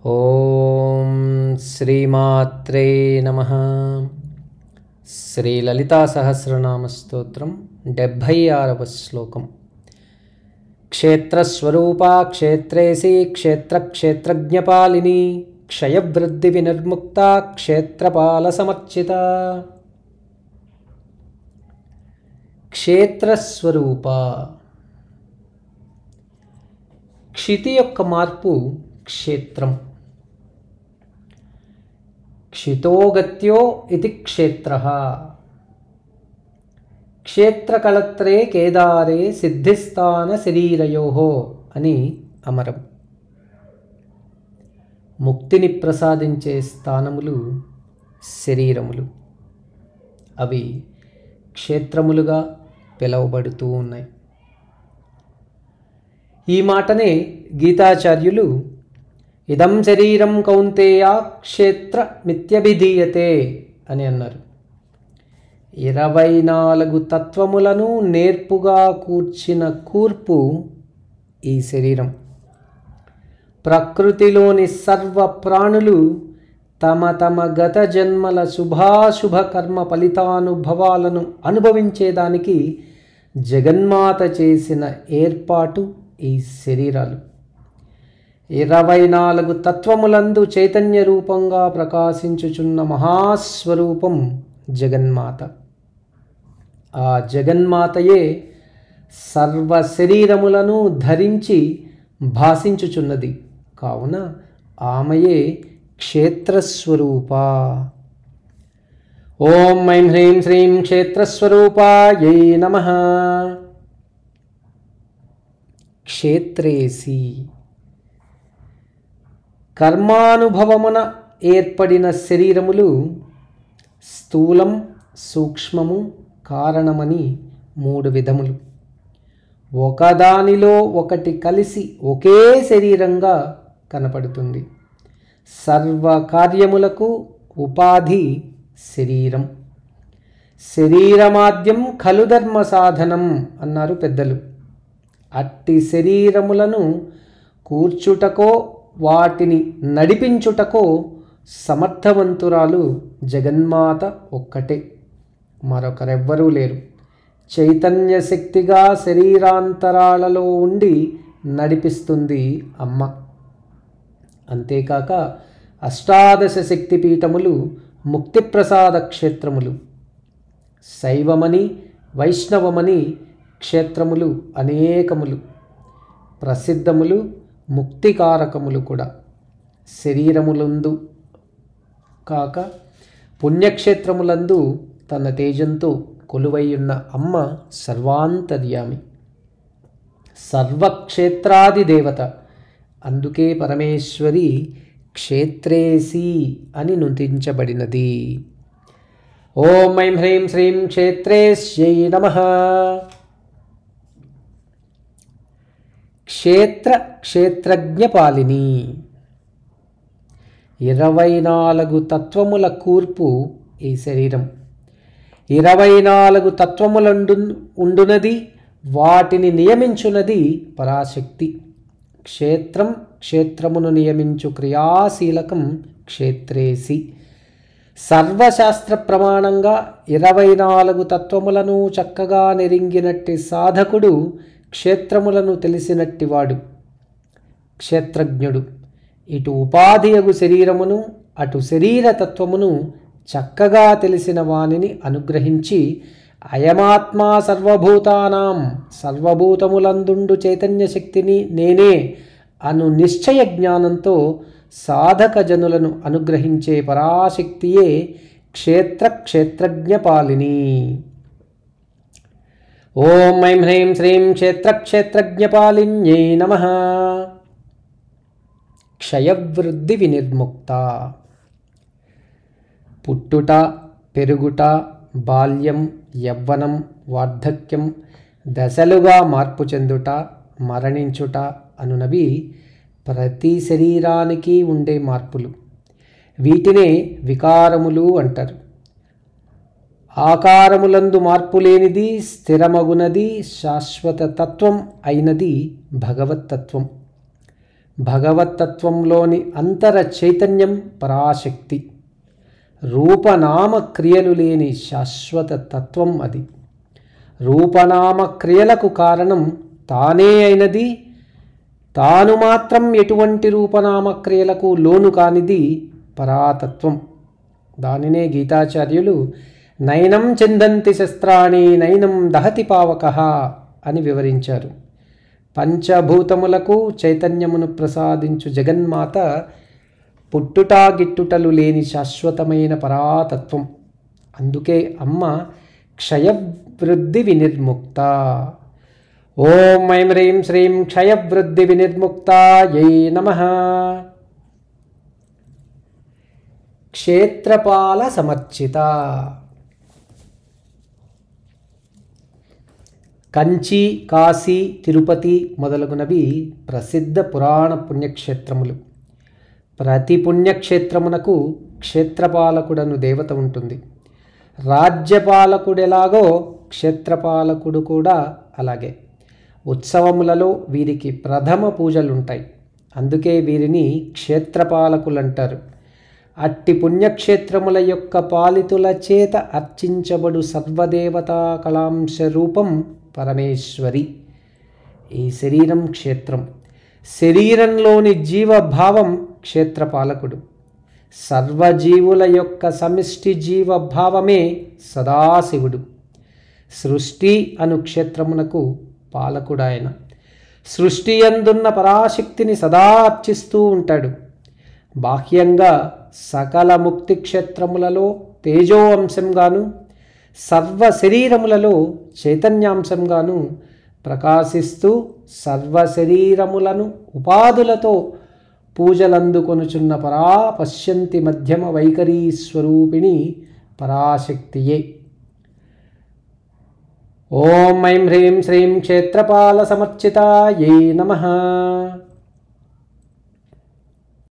ఓం శ్రీమాత్రే నమః. శ్రీ లలితా సహస్రనామ స్తోత్రం 76వ శ్లోకం. క్షేత్రస్వరూపా క్షేత్రేసి క్షేత్రజ్ఞపాలిని క్షయవృద్ధి వినిర్ముక్త క్షేత్రపాల సమర్చిత. క్షేత్రస్వరూప, క్షితి యొక్క మార్పు క్షేత్రం. క్షితోగత్యో ఇది క్షేత్రః. క్షేత్రకళత్రే కేదారే సిద్ధిస్థాన శరీరయోః అని అమరం. ముక్తిని ప్రసాదించే స్థానములు శరీరములు. అవి క్షేత్రములుగా పిలువబడుతూ ఉన్నాయి. ఈ మాటనే గీతాచార్యులు ఇదం శరీరం కౌంతేయ క్షేత్రమిత్యభిధీయతే అని అన్నారు. 24 తత్వములను నేర్పుగా కూర్చిన కూర్పు ఈ శరీరం. ప్రకృతిలోని సర్వ ప్రాణులు తమ తమ గత జన్మల శుభాశుభ కర్మ ఫలితానుభవాలను అనుభవించేదానికి జగన్మాత చేసిన ఏర్పాటు ఈ శరీరాలు. 24 తత్వములందు చైతన్య రూపంగా ప్రకాశించుచున్న మహాస్వరూపం జగన్మాత. ఆ జగన్మాతయే సర్వ శరీరములను ధరించి భాసించుచున్నది. కావున ఆమెయే క్షేత్రస్వరూప. ఓం ఐం హ్రీం శ్రీం క్షేత్రస్వరూపాయై నమః. క్షేత్రేసి, కర్మానుభవమున ఏర్పడిన శరీరములు స్థూలం, సూక్ష్మము, కారణమని 3 విధములు. ఒకదానిలో ఒకటి కలిసి ఒకే శరీరంగా కనపడుతుంది. సర్వ కార్యములకు ఉపాధి శరీరం. శరీరమాద్యం ఖలు ధర్మ సాధనం అన్నారు పెద్దలు. అట్టి శరీరములను కూర్చుటకో వాటిని నడిపించుటకో సమర్థవంతురాలు జగన్మాత ఒక్కటే, మరొకరెవ్వరూ లేరు. చైతన్య శక్తిగా శరీరాంతరాలలో ఉండి నడిపిస్తుంది అమ్మ. అంతేకాక అష్టాదశ శక్తిపీఠములు ముక్తిప్రసాద క్షేత్రములు. శైవమని వైష్ణవమని క్షేత్రములు అనేకములు. ప్రసిద్ధములు, ముక్తికారకములు కూడా. శరీరములందు కాక పుణ్యక్షేత్రములందు తన తేజంతో కొలువైయున్న అమ్మ సర్వాంతర్యామి, సర్వక్షేత్రాది దేవత. అందుకే పరమేశ్వరి క్షేత్రేసి అని నుతించబడినది. ఓం ఐం హ్రీం శ్రీం క్షేత్రేశ్యై నమః. క్షేత్రజ్ఞపాలిని. 24 తత్వముల కూర్పు ఈ శరీరం. 24 తత్వములండునది, వాటిని నియమించున్నది పరాశక్తి. క్షేత్రం, క్షేత్రమును నియమించు క్రియాశీలకం క్షేత్రేసి. సర్వశాస్త్ర ప్రమాణంగా 24 తత్వములను చక్కగా నెరింగినట్టి సాధకుడు క్షేత్రములను తెలిసినట్టివాడు, క్షేత్రజ్ఞుడు. ఇటు ఉపాధియగు శరీరమును అటు శరీరతత్వమును చక్కగా తెలిసిన వానిని అనుగ్రహించి అయమాత్మా సర్వభూతానాం, సర్వభూతములందుండు చైతన్య శక్తిని నేనే అను నిశ్చయ జ్ఞానంతో సాధక జనులను అనుగ్రహించే పరాశక్తియే క్షేత్రజ్ఞపాలిని. ఓం ఐం హ్రీం శ్రీం క్షేత్రజ్ఞపాలిన్యై నమః. క్షయవృద్ధి వినిర్ముక్త. పుట్టుట, పెరుగుట, బాల్యం, యవ్వనం, వార్ధక్యం, దశలుగా మార్పు చెందుట, మరణించుట అనునవి ప్రతి శరీరానికి ఉండే మార్పులు. వీటినే వికారములు అంటారు. ఆకారములందు మార్పులేనిది, స్థిరమగునది, శాశ్వత తత్వం అయినది భగవత్తత్వం. భగవత్తత్వంలోని అంతర చైతన్యం పరాశక్తి. రూపనామ క్రియలు లేని శాశ్వత తత్వం అది. రూపనామ క్రియలకు కారణం తానే అయినది, తాను మాత్రం ఎటువంటి రూపనామ క్రియలకు లోను కానిది పరాతత్వం. దానినే గీతాచార్యులు నైనం చిందంతి శస్త్రాణి నైనం దహతి పావకః అని వివరించారు. పంచభూతములకు చైతన్యమును ప్రసాదించు జగన్మాత పుట్టుట గిట్టుటలు లేని శాశ్వతమైన పరాతత్వం. అందుకే అమ్మ క్షయవృద్ధి వినిర్ముక్త. ఓం ఐం హ్రీం శ్రీం క్షయవృద్ధి వినిర్ముక్తాయై నమః. క్షేత్రపాల సమర్చిత. కంచి, కాశీ, తిరుపతి మొదలగునవి ప్రసిద్ధ పురాణ పుణ్యక్షేత్రములు. ప్రతి పుణ్యక్షేత్రమునకు క్షేత్రపాలకుడను దేవత ఉంటుంది. రాజ్యపాలకుడెలాగో క్షేత్రపాలకుడు కూడా అలాగే. ఉత్సవములలో వీరికి ప్రథమ పూజలుంటాయి. అందుకే వీరిని క్షేత్రపాలకులంటారు. అట్టి పుణ్యక్షేత్రముల యొక్క పాలితుల చేత అర్చించబడు సర్వదేవతా కళాంశ రూపం పరమేశ్వరి. ఈ శరీరం క్షేత్రం. శరీరంలోని జీవభావం క్షేత్రపాలకుడు. సర్వజీవుల యొక్క సమిష్టి జీవభావమే సదాశివుడు. సృష్టి అను క్షేత్రమునకు పాలకుడాయన. సృష్టి యందున్న పరాశక్తిని సదా అర్చిస్తూ ఉంటాడు. బాహ్యంగా సకల ముక్తి క్షేత్రములలో తేజో అంశంగాను, సర్వ శరీరములలో చైతన్యాంశంగాను ప్రకాశిస్తూ సర్వశరీరములను ఉపాధులతో పూజలందుకొనుచున్న పరా పశ్యంతి మధ్యమ వైఖరీ స్వరూపిణి పరాశక్తియే. ఓం ఐం హ్రీం శ్రీం క్షేత్రపాల సమర్చితాయై నమః.